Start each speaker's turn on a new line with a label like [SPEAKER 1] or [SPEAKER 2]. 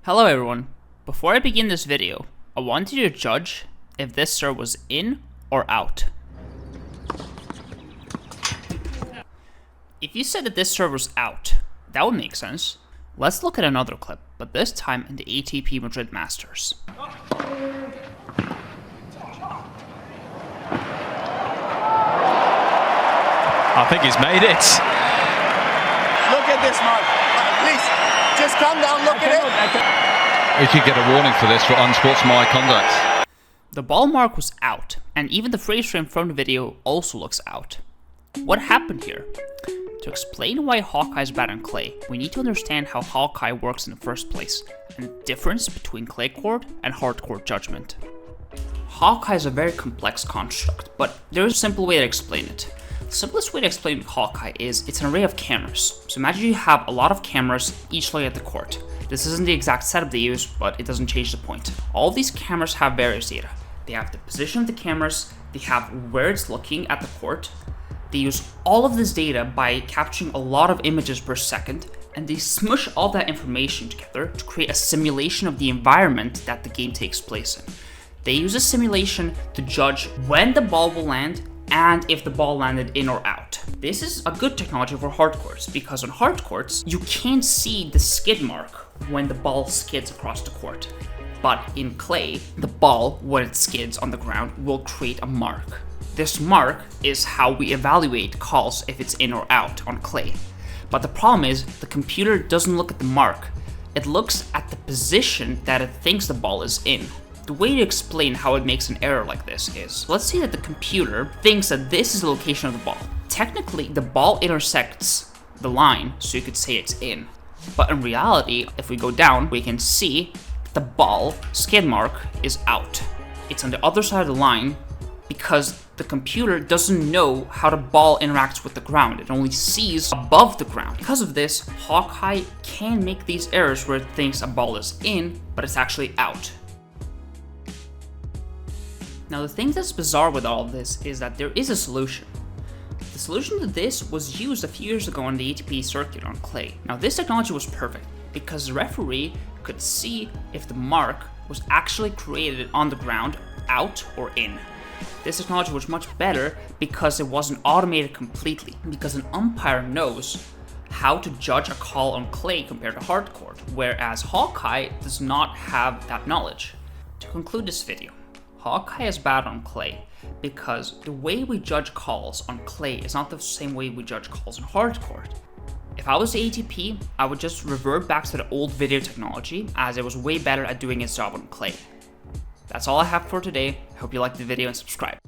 [SPEAKER 1] Hello everyone, before I begin this video, I want you to judge if this server was in or out. If you said that this server was out, that would make sense. Let's look at another clip, but this time in the ATP Madrid Masters.
[SPEAKER 2] I think he's made it.
[SPEAKER 3] Look at this, Mark. Please, just calm down, look at it.
[SPEAKER 2] We could get a warning for this for unsportsmanlike conduct.
[SPEAKER 1] The ball mark was out, and even the freeze frame from the video also looks out. What happened here? To explain why Hawkeye is bad on clay, we need to understand how Hawkeye works in the first place, and the difference between clay court and hard court judgment. Hawkeye is a very complex construct, but there's a simple way to explain it. The simplest way to explain Hawkeye is it's an array of cameras. So imagine you have a lot of cameras, each looking at the court. This isn't the exact setup they use, but it doesn't change the point. All of these cameras have various data. They have the position of the cameras, they have where it's looking at the court. They use all of this data by capturing a lot of images per second, and they smush all that information together to create a simulation of the environment that the game takes place in. They use a simulation to judge when the ball will land and if the ball landed in or out. This is a good technology for hard courts, because on hard courts, you can't see the skid mark when the ball skids across the court. But in clay, the ball, when it skids on the ground, will create a mark. This mark is how we evaluate calls if it's in or out on clay. But the problem is, the computer doesn't look at the mark. It looks at the position that it thinks the ball is in. The way to explain how it makes an error like this is, let's say that the computer thinks that this is the location of the ball. Technically, the ball intersects the line, so you could say it's in. But in reality, if we go down, we can see the ball skid mark is out. It's on the other side of the line because the computer doesn't know how the ball interacts with the ground. It only sees above the ground. Because of this, Hawkeye can make these errors where it thinks a ball is in, but it's actually out. Now, the thing that's bizarre with all of this is that there is a solution. The solution to this was used a few years ago on the ATP circuit on clay. Now, this technology was perfect because the referee could see if the mark was actually created on the ground, out or in. This technology was much better because it wasn't automated completely, because an umpire knows how to judge a call on clay compared to hard court, whereas Hawkeye does not have that knowledge. To conclude this video, Hawkeye is bad on clay because the way we judge calls on clay is not the same way we judge calls on hard court. If I was the ATP, I would just revert back to the old video technology, as it was way better at doing its job on clay. That's all I have for today. Hope you liked the video and subscribe.